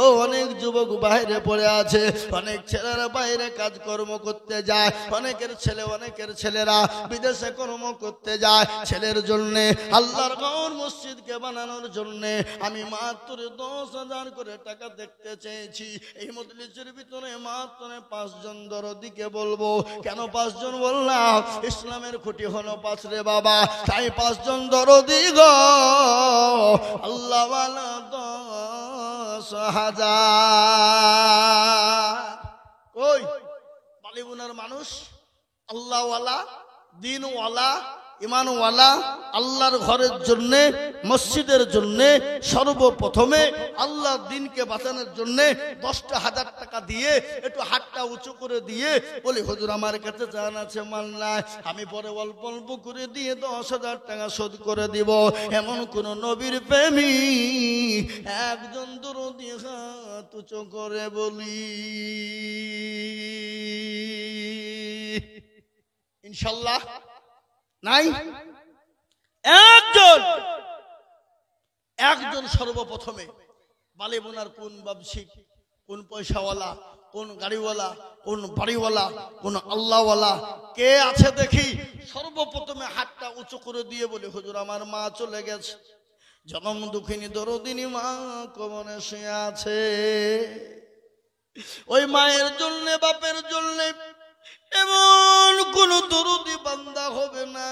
ও অনেক যুবক বাইরে পড়ে আছে, অনেক ছেলেরা বাইরে কাজকর্ম করতে যায়, অনেকের ছেলে, অনেকের ছেলেরা বিদেশে কর্ম করতে যায়। ছেলের জন্যে আল্লাহর ঘর মসজিদকে বানানোর জন্যে আমি মাত্র 10,000 করে টাকা দেখতে চেয়েছি। এই মজলিসের ভিতরে মাত্র 5 জন দরদিকে বলবো। কেন 5 জন বললাম? ইসলামের খুঁটি হলো 5 রে বাবা। তাই 5 জন দরদি গো, আল্লাহওয়ালা 10,000। ওই বালিগুনার মানুষ, আল্লাহওয়ালা, দিনওয়ালা, ইমানওয়ালা, আল্লাহর ঘরের জন্য, মসজিদের জন্য সর্বপ্রথমে আল্লাহর দিনকে বাঁচানোর জন্য 10,000 টাকা দিয়ে একটু হাতটা উঁচু করে দিয়ে বলি, হুজুর আমার কাছে জান আছে মাল নাই, আমি পরে অল্প অল্প করে দিয়ে 10,000 টাকা শোধ করে দিব। এমন কোন নবীর প্রেমী একজন দরদি হাত উঁচু করে বলি ইনশাল্লাহ নাই? একজন একজন সর্বপ্রথমে বালিবোনার কোন ব্যবসায়িক, কোন পয়সাওয়ালা, কোন গাড়িওয়ালা, কোন বাড়িওয়ালা, কোন আল্লাহওয়ালা কে আছে দেখি। সর্বপ্রথমে হাতটা উঁচু করে দিয়ে বলে, হুজুর আমার মা চলে গেছে, জনম দুঃখিনী দরদিনী মা কবরে শুয়ে আছে। ওই মায়ের জন্য বাপের জন্য এমন কোন দরদি বান্দা হবে না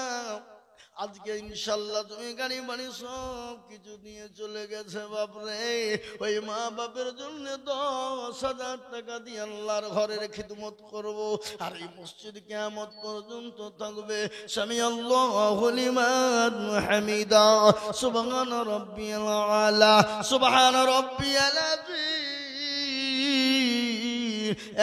আজকে ইনশাল্লাহ তুমি গাড়ি বাড়ি সব কিছু নিয়ে চলে গেছে বাপরে। ওই মা বাপের জন্য 10,000 টাকা দিয়ে আল্লাহর ঘরের খিদমত করব, আর এই মসজিদ কিয়ামত পর্যন্ত থাকবে। সামি আল্লাহু লিমান হামিদা, সুবহান রাব্বিয়াল আলা, সুবহান রাব্বিয়াল আযীম।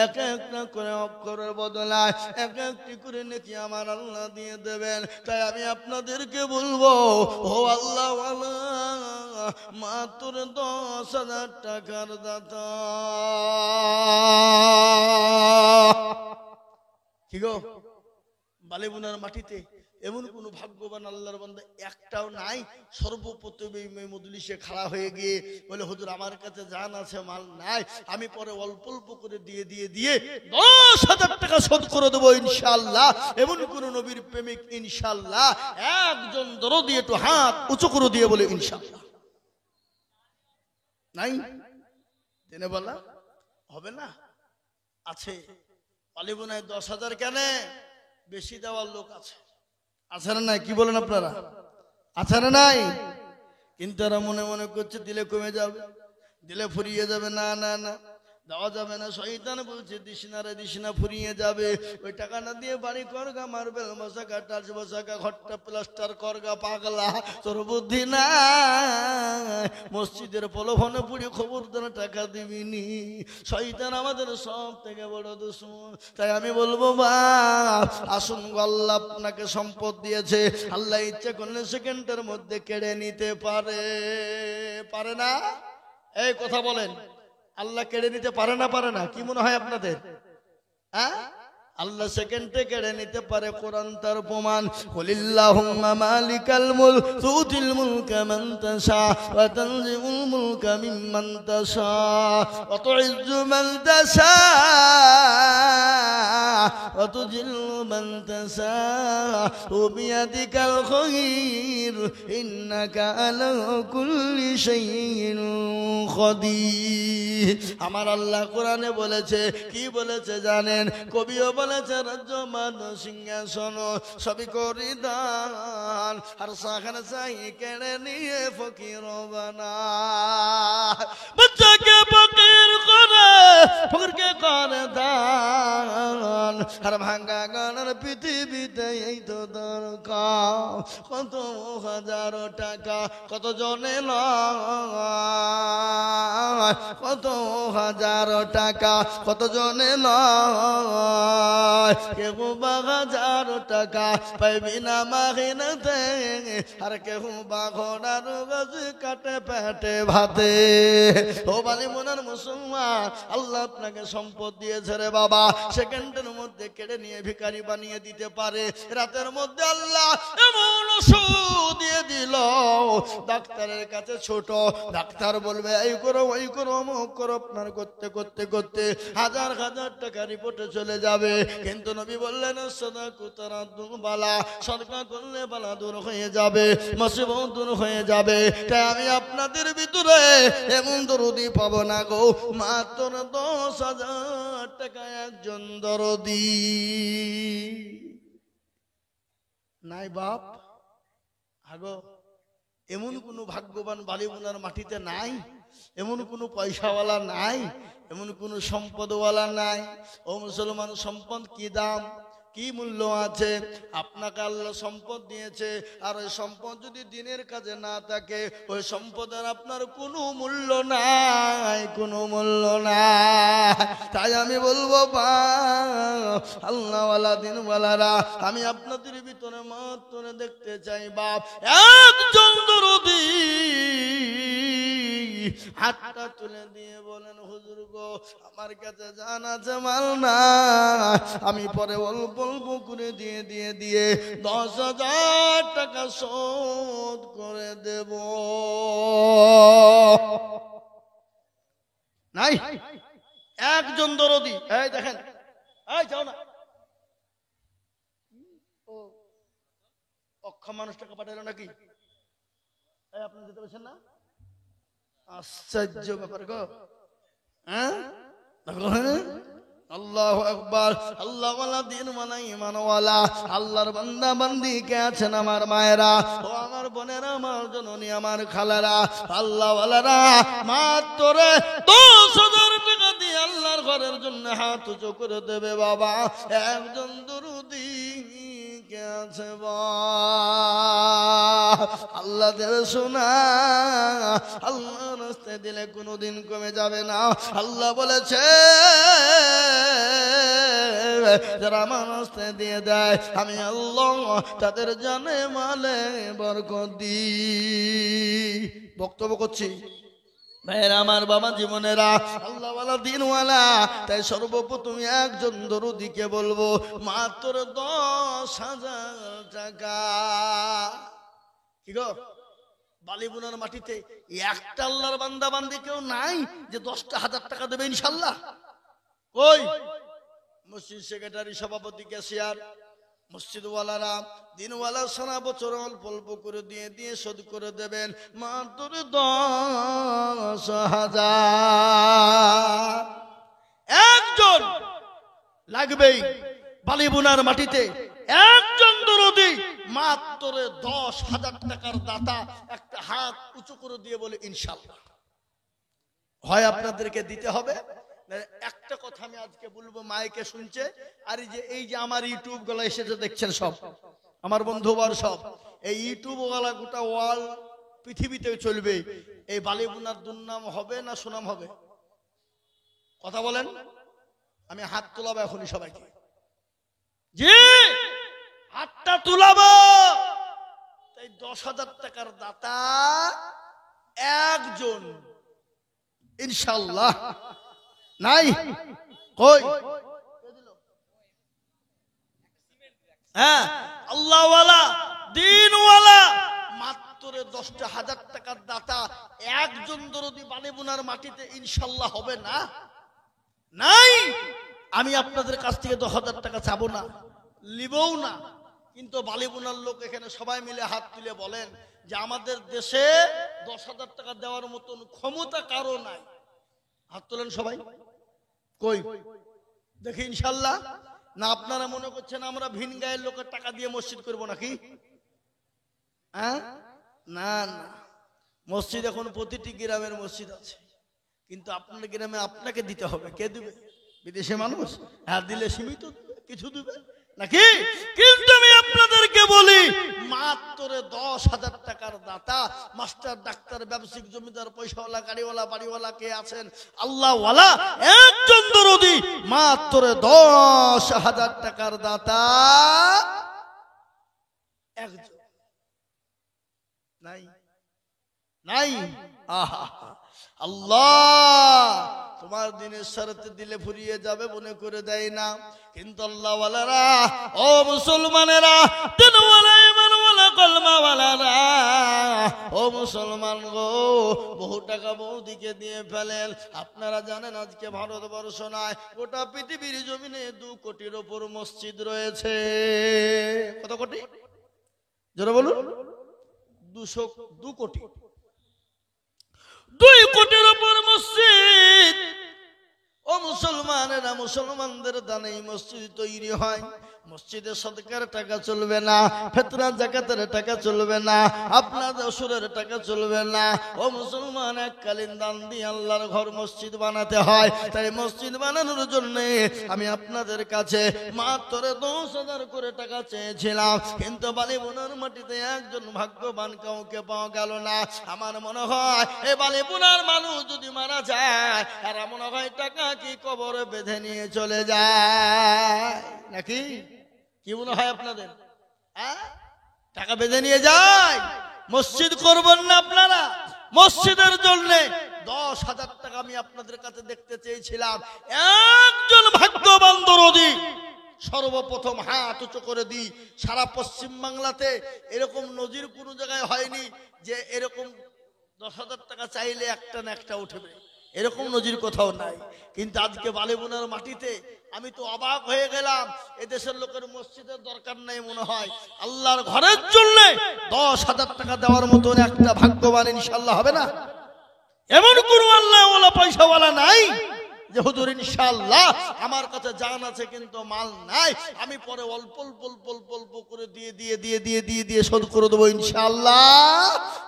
এক একটা করে অক্ষরের বদলায় এক একটি করে নেকি আমার আল্লাহ দিয়ে দেবেন। তাই আমি আপনাদেরকে বলবো, ও আল্লাহ মাত্র 10,000 টাকার দাতা। কি গো, বালিবোনার মাটিতে এমন কোন ভাগ্যবান আল্লাহর বান্দা একটাও নাই সর্বপ্রথম এই মজলিসে খাড়া হয়ে গিয়ে বলে, হুজুর আমার কাছে জান আছে মাল নাই, আমি পরে অল্প অল্প করে দিয়ে 10,000 টাকা শোধ করে দেবো ইনশাআল্লাহ। এমন কোন নবীর প্রেমিক ইনশাআল্লাহ একজন দরদি একটু হাত উঁচু করে দিয়ে বলে ইনশাআল্লাহ নাই? জেনে বলা হবে না? আছে। বালিবোনায় 10,000 কেন, বেশি দেওয়ার লোক আছে, আছে না নাই? কি বলেন আপনারা, আছে না নাই? কিন্তু এরা মনে মনে করছে দিলে কমে যাবে, দিলে ফুরিয়ে যাবে। না না না, দেওয়া যাবে না। শয়তান বলছে দিস না রে, দিস না, ফুরিয়ে যাবে। ওই টাকাটা দিয়ে বাড়ি করগা, মার্বেল বসাকা, টাচ বসাকা, ঘরটা প্লাস্টার করগা, পাগলা, তোর বুদ্ধি না। মসজিদের প্রলোভনে পুড়ি খবরদার টাকা দিবিনি। শয়তান আমাদের সব থেকে বড় দুশমন। তাই আমি বলবো বাপ, আসুন আল্লাহ আপনাকে সম্পদ দিয়েছে, আল্লাহ ইচ্ছা করলে সেকেন্ডের মধ্যে কেড়ে নিতে পারে, পারে না? এই কথা বলেন, আল্লাহ কেড়ে নিতে পারে না? পারে না? কি মনে হয় আপনাদের? হ্যাঁ, আল্লাহ সেকেন্ডে কেড়ে নিতে পারে। কোরআন তার প্রমাণ। কুলিল্লাহুম্মা মালিকাল মুলক তুতিল মুলকা মান তাশা ওয়া তানজিউল মুলকা মিম্মান তাশা ওয়া তুইজ্জু মান তাশা ওয়া তুযিল্লু মান তাশা ওয়া বিয়াদিকাল খায়র ইন্নাকা আলা কুল্লি শাইইন কাদির। আমার আল্লাহ কোরআনে বলেছে, কি বলেছে জানেন? কবিও বলেছে, রাজ্য মান সিংহাসন সবই করি দান, আর সাখান সাই কেড়ে নিয়ে ফকির বানায়। বাচ্চাকে ফকির করে, ফকিরকে করে দান, আর ভাঙ্গা গানের পৃথিবীতে এই তো দরকার। কত হাজার টাকা কত জনে নয়, কত হাজার টাকা কত জনে নয়, কেউ 1000 টাকা পাইবি না মাহিনাতে, আর কেউ ঘোড়ার গাছ কাটে পেটে ভাতে। ও বালিবোনার মুসলমান, আল্লাহ আপনাকে সম্পদ দিয়েছে রে বাবা, সেকেন্ডের মধ্যে কেড়ে নিয়ে ভিখারি বানিয়ে দিতে পারে। রাতের মধ্যে আল্লাহ এমন ওষুধ দিয়ে দিল, ডাক্তারের কাছে ছোট, ডাক্তার বলবে এই করো ওই করো অমুক করো, আপনার করতে করতে করতে হাজার হাজার টাকা রিপোর্টে চলে যাবে। কিন্তু নবী বললেন সাদাকু তারাদু বালা, সদকা করলে বালা দূর হয়ে যাবে, মুসিবত দূর হয়ে যাবে। তাই আমি আপনাদের ভিতরে এমন দরদি পাবো না গো, মাত্র 10,000 টাকা একজন দরদি নাই বাপ। আগো এমন কোন ভাগ্যবান বালিবোনার মাটিতে নাই, এমন কোন পয়সাওয়ালা নাই, এমন কোন সম্পদওয়ালা নাই। ও মুসলমান, সম্পদ কি দাম, কি মূল্য আছে? আপনাকে আল্লাহ সম্পদ দিয়েছে, আর ওই সম্পদ যদি দিনের কাজে না থাকে, ওই সম্পদের আপনার কোনো মূল্য নাই, কোনো মূল্য নাই। তাই আমি বলবো আল্লাহওয়ালা দিনওয়ালারা, আমি আপনাদের ভিতরে মাত্র দেখতে চাই বাপ একজন দরদি হাতটা তুলে দিয়ে বলেন, হুজুর গো আমার কাছে জান আছে মাল না, আমি পরে অল্প অল্প করে দিয়ে 10,000 টাকা শোধ করে দেব। নাই একজন দরদি। এই দেখেন, এই যাও না, ও অক্ষম মানুষটাকে পাঠালো নাকি? আপনি যেতে পারছেন না? আশ্চর্য ব্যাপার গো। হ্যাঁ, আল্লাহু আকবার। আল্লাহ ওয়ালা দিন ওয়ালা ঈমান ওয়ালা আল্লাহর বান্দা বান্দি কে আছেন আমার মায়েরা ও আমার বোনেরা, আমার জননী, আমার খালারা, আল্লাহ ওয়ালারা, মাত্র 10,000 টাকা দিয়ে আল্লাহর ঘরের জন্য হাত উঁচু করে দেবে বাবা। একজন দুরুদি কে আছে আল্লাহ দেবে শোনা, আল্লাহ রাস্তায় দিলে কোনোদিন কমে যাবে না। আল্লাহ বলেছে যারা আমার রাস্তায় দিয়ে দেয় আমি আল্লাহ তাদের জানে মালে বরকত দিই। বক্তব্য করছি ভাইয়েরা, আমার বাবা জীবনেরা, আল্লাহওয়ালা দিনওয়ালা, তাই সর্বপ্রথম একজন দরুদিকে বলবো মাত্র 10,000 টাকা। কি গো, বালিবুনার মাটিতে একটা আল্লাহর বান্দা বান্দি কেউ নাই যে 10,000 টাকা দেবে ইনশাল্লাহ? ওই মসজিদ সেক্রেটারি, সভাপতি, ক্যাশিয়ার, মসজিদওয়ালারা, দিনওয়ালা সারা বছর অল্প অল্প করে দিয়ে দিয়ে শোধ করে দেবেন মাত্র 10,000। একজন লাগবেই বালিবুনার মাটিতে, একজন দরদি মাত্র 10,000 টাকার দাতা একটা হাত উঁচু করে দিয়ে বলে ইনশাআল্লাহ। হয় আপনাদেরকে দিতে হবে। একটা কথা আমি আজকে বলবো, মাইকে শুনছে, আর এই যে আমার ইউটিউব গুলা এসেছে দেখছেন, সব আমার বন্ধুবার, সব এই ইউটিউব ওয়ালা গোটা ওয়াল পৃথিবীতে চলবে। এই বালিবুনার দুর্নাম হবে না সুনাম হবে? কথা বলেন। আমি হাত তোলাবো এখনই সবাইকে, জি হাতটা তুলাবো। তাই 10,000 টাকার দাতা একজন ইনশাআল্লাহ নাই। কই হ্যাঁ, আল্লাহওয়ালা দিনওয়ালা মাত্র 10,000 টাকার দাতা একজন দরদি বালিবুনার মাটিতে ইনশাআল্লাহ হবে না? নাই। আমি আপনাদের কাছ থেকে 10,000 টাকা চাবো না, লিবও না, কিন্তু বালিবুনার লোক এখানে সবাই মিলে হাত তুলে বলেন যে আমাদের দেশে 10,000 টাকা দেওয়ার মতন ক্ষমতা কারো নাই। হাত তোলেন সবাই। কই দেখি ইনশাআল্লাহ। না আপনারা মনে করছেন আমরা ভিন গায়ের লোকের টাকা দিয়ে মসজিদ করব নাকি? হ্যাঁ, না না, মসজিদ এখন প্রতিটি গ্রামের মসজিদ আছে, কিন্তু আপনার গ্রামে আপনাকে দিতে হবে। কে দিবে? বিদেশি মানুষ। হ্যাঁ, দিলে সীমিত কিছু দিবে নাকি? কিন্তু আমি আপনাদেরকে বলি মাত্র 10,000 টাকার দাতা, মাস্টার, ডাক্তার, ব্যবসায়িক, জমিদার, পয়সাওয়ালা, গাড়িওয়ালা, বাড়িওয়ালা কে আছেন? আল্লাহওয়ালা একজন দরদি মাত্র 10,000 টাকার দাতা একজন নাই। নাই। আহা, আল্লাহ তোমার দিনের শরতে দিলে ফুরিয়ে যাবে মনে করে দেয় না, কিন্তু আল্লাহওয়ালারা, ও মুসলমানেরা, দিনওয়ালা, ঈমানওয়ালা, কলমাওয়ালারা, ও মুসলমান গো, বহু টাকা বৌদিকে দিয়ে ফেলেন। আপনারা জানেন আজকে ভারতবর্ষ নয়, গোটা পৃথিবীর জমিনে 2 কোটির ওপর মসজিদ রয়েছে। কত কোটি? যারা বলুন 2 কোটি। 2 কোটির উপর মসজিদ। ও মুসলমানেরা, মুসলমানদের দানে মসজিদ তৈরি হয়। মসজিদে সদকার টাকা চলবে না, ফিতরা যাকাতের টাকা চলবে না, আপনাদের অসুরের টাকা চলবে না। ও মুসলমান, এককালীন দান দিয়ে আল্লাহর ঘর মসজিদ বানাতে হয়। তাই মসজিদ বানানোর জন্য আমি আপনাদের কাছে মাত্র 10,000 করে টাকা চেয়েছিলাম, কিন্তু বালিবুনার মাটিতে একজন ভাগ্যবান কাউকে পাওয়া গেল না। আমার মনে হয় এই বালিবুনার মানুষ যদি মারা যায়, আর মনে হয় টাকা কি কবরে বেঁধে নিয়ে চলে যায় নাকি? কি মনে হয় আপনাদের? টাকা বেঁধে নিয়ে যায়? মসজিদ করবেন না আপনারা? মসজিদের জন্য 10,000 টাকা আমি আপনাদের কাছে দেখতে চেয়েছিলাম। একজন ভাগ্যবান দরদি সর্বপ্রথম হাত উঁচু করে দিই। সারা পশ্চিম বাংলাতে এরকম নজির কোন জায়গায় হয়নি যে এরকম 10,000 টাকা চাইলে একটা না একটা উঠবে। এরকম নজির কোথাও নাই। কিন্তু আজকে বালিবোনার মাটিতে আমি তো অবাক হয়ে গেলাম, এদেশের লোকের মসজিদের দরকার নাই মনে হয়, আল্লাহর ঘরের জন্য 10,000 টাকা দেওয়ার মতন একটা ভাগ্যবান ইনশাল্লাহ হবে না? এমন কোন আল্লাহওয়ালা পয়সাওয়ালা নাই যে হুজুর ইনশাআল্লাহ আমার কাছে জান আছে কিন্তু মাল নাই, আমি পরে অল্প অল্প অল্প অল্প অল্প করে দিয়ে শোধ করে দেবো ইনশাআল্লাহ।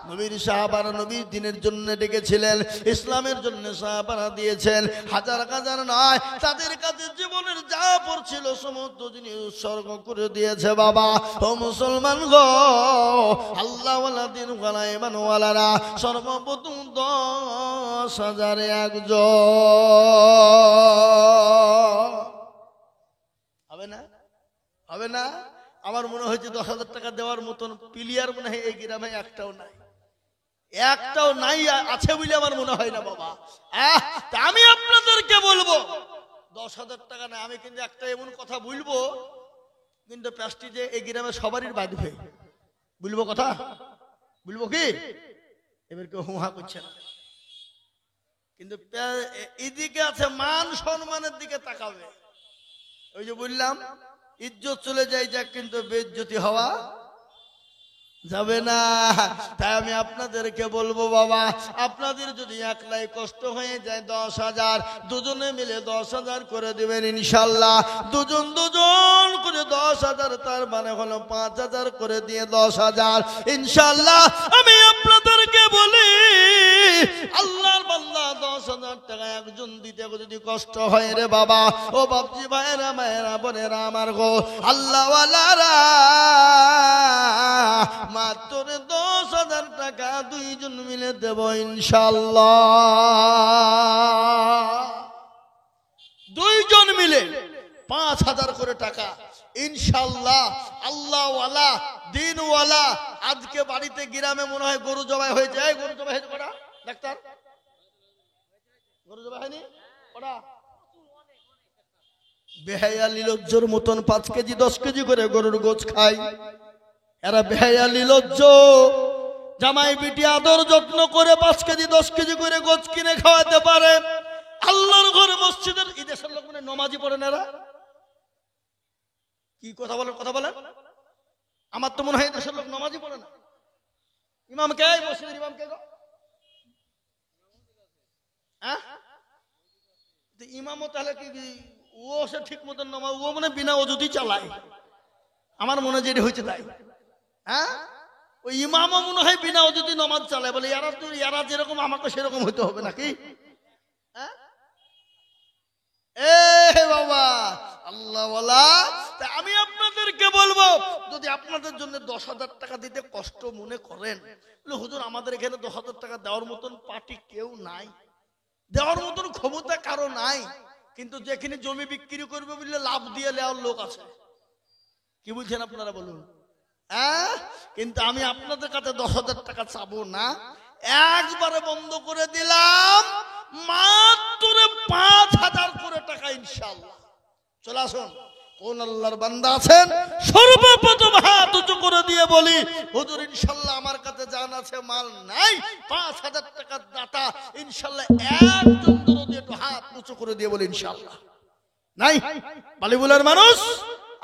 নবীর সাহাবারা নবীর দিনের জন্য ডেকেছিলেন, ইসলামের জন্য সাহাবারা দিয়েছেন হাজার হাজার নয়, তাদের কাছে জীবনের যা পড়ছিল সমস্ত জিনিস উৎসর্গ করে দিয়েছে। বাবা ও মুসলমান গো, আল্লাহওয়ালা দিন ওয়ালা ইমানওয়ালারা সর্বপ্রথম 10,000 একজন হবে না? হবে না? আমার মনে হয়েছে 10,000 টাকা দেওয়ার মতন প্লেয়ার মনে হয় এই গ্রামে একটাও নাই, একটাও নাই, আছে বলে আমার মনে হয় না বাবা। আমি আপনাদেরকে বলবো 10,000 টাকা না, আমি কিন্তু একটা এমন কথা বলবো কিন্তু প্যাস্টিজে এই গ্রামে সবারই বাঁধবে, বলবো কথা বলবো কি, এবার কেউ হুহা করছে না, কিন্তু এদিকে আছে মান সম্মানের দিকে তাকাবে। ওই যে বললাম ইজ্জত চলে যায় যাক, কিন্তু বেইজ্জতি হওয়া যাবে না। তাই আমি আপনাদেরকে বলবো বাবা, আপনাদের যদি একলাই কষ্ট হয়ে যায় 10,000, দুজনে মিলে 10,000 করে দিবেন ইনশাল্লাহ। দুজন করে 10,000, তার মানে হলো 5,000 করে দিয়ে 10,000 ইনশাল্লাহ। আমি আপনাদেরকে বলি আল্লাহর বান্দা 10,000 টাকা একজন দিতে যদি কষ্ট হয় রে বাবা, ও বাপজি ভাইরা মায়েরা বোনেরা আমার গো, আল্লাহওয়ালারা মাত্র 10,000 টাকা দুইজন মিলে দেব ইনশাল্লাহ। দুইজন মিলে 5,000 করে টাকা ইনশাল্লাহ। আল্লাহওয়ালা দিনওয়ালা আজকে বাড়িতে গ্রামে মনে হয় গরু জবাই হয়ে যায়, গরু জবাই হয়েছে কটা ডাক্তার? গরু জবাই হয়নি কটা? বেহায়া লিলজ্জর মতন 5 কেজি 10 কেজি করে গরুর গোছ খায়। এরা বেহায়া লিলজ্জ, জামাই বিটি আদর যত্ন করে 5 কেজি 10 কেজি করে গোছ কিনে খাওয়াতে পারে। আল্লাহর ঘর মসজিদের এই দেশের লোক মানে নমাজি পড়েন এরা। কি কথা বলেন আমার তো মনে হয় দেশের লোক নমাজি পড়ে না। ইমাম কে? মসজিদের ইমাম কে গো? হ্যাঁ, ইমামও তাহলে কি ও সে ঠিক মতন নামাজ, ও মানে বিনা অজুতি চালায়, আমার মনে যেটা হয়েছে তাই। হ্যাঁ, ওই ইমামও মনে হয় বিনা অজুতি নামাজ চালায়, বলে এরা যেরকম আমাকে সেরকম হইতে হবে নাকি? হ্যাঁ এ বাবা আল্লাহওয়ালা, আমি আপনাদেরকে বলবো যদি আপনাদের জন্য 10,000 টাকা দিতে কষ্ট মনে করেন, হুজুর আমাদের এখানে 10,000 টাকা দেওয়ার মতন পার্টি কেউ নাই, দেওয়ার মতন ক্ষমতা কারো নাই, কিন্তু যেখানে জমি বিক্রি করবে বললে লাভ দিয়ে নেওয়ার লোক আছে। কি বলছেন আপনারা বলুন? হ্যাঁ, কিন্তু আমি আপনাদের কাছে 10,000 টাকা চাবো না, একবারে বন্ধ করে দিলাম, মাত্র 5,000 করে টাকা ইনশাআল্লাহ। চলে আসুন, কোন আল্লাহর বান্দা আছেন সর্বপ্রথম হাত উঁচু করে দিয়ে বলি হুজুর ইনশাআল্লাহ আমার কাছে জান আছে মাল নাই, 5,000 টাকার দাতা ইনশাআল্লাহ একজন দরদি একটু হাত উঁচু করে দিয়ে বলি ইনশাআল্লাহ। নাই বালিবুলার মানুষ,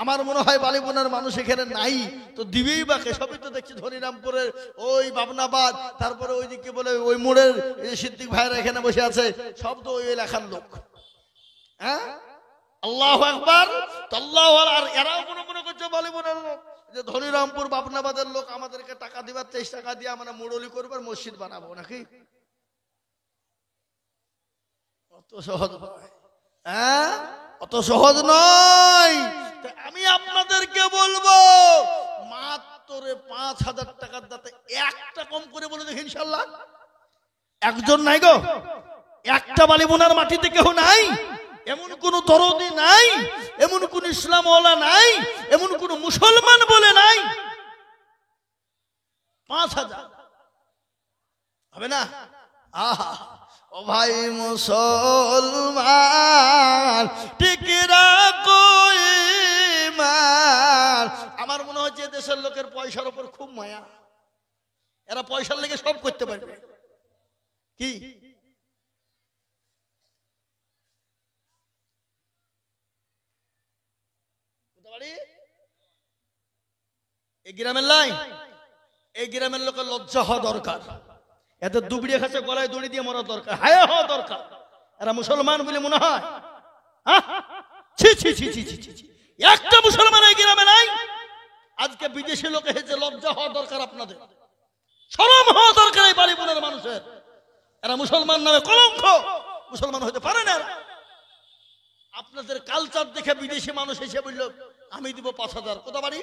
আমার মনে হয় বালিবুলার মানুষ এখানে নাই তো দিবেই বাকে। সবই তো দেখছি ধনিরামপুরের ওই বাবনাবাদ, তারপরে ওইদিকে বলে ওই মোড়ের সিদ্দিক ভাইরা এখানে বসে আছে, সব তো ওই এলাকার লোক। হ্যাঁ, আল্লাহু আকবার, আল্লাহু আকবার। আর এরাও মনে করছে বালিবুলার লোক যে ধনিরামপুর বাবনাবাদের লোক আমাদেরকে টাকা দিবার 23 টাকা দিয়ে আমরা মুরলি করবো আর মসজিদ বানাবো নাকি? অত সহজ নয়, হ্যাঁ অত সহজ নয়। আমি আপনাদেরকে বলবো মাত্র 5,000 টাকার দাতে একটা কম করে বলে দেখি ইনশাআল্লাহ। একজন নাই গো, একটা বালিবোনার মাটিতে কেউ নাই, এমন কোন দরদি নাই, এমন কোন ইসলামওয়ালা নাই, এমন কোন মুসলমান বলে নাই। 5,000 হবে না? আহা ও ভাই মুসলমান টিকে রাখো ঈমান। আমার মনে হচ্ছে দেশের লোকের পয়সার উপর খুব মায়া, এরা পয়সার লেগে সব করতে পারবে। কি এই গ্রামের লাইন, এই গ্রামের লোকের লজ্জা হওয়া দরকার। এদের দুবড়িয়ে খাচ্ছে গলায় দড়ি দিয়ে মরা দরকার, হায়া হওয়া দরকার। এরা মুসলমান বলে মনে হয়? ছি ছি ছি ছি ছি ছি। একটা মুসলমান এই গ্রামে নাই। আজকে বিদেশি লোক এসেছে, লজ্জা হওয়া দরকার আপনাদের, শরম হওয়া দরকার এই বাড়ি বোনের মানুষের। এরা মুসলমান নামে কলঙ্ক, মুসলমান হতে পারে না। আপনাদের কালচার দেখে বিদেশি মানুষ এসে বলল আমি দিব ৫,০০০। কোথা বাড়ি?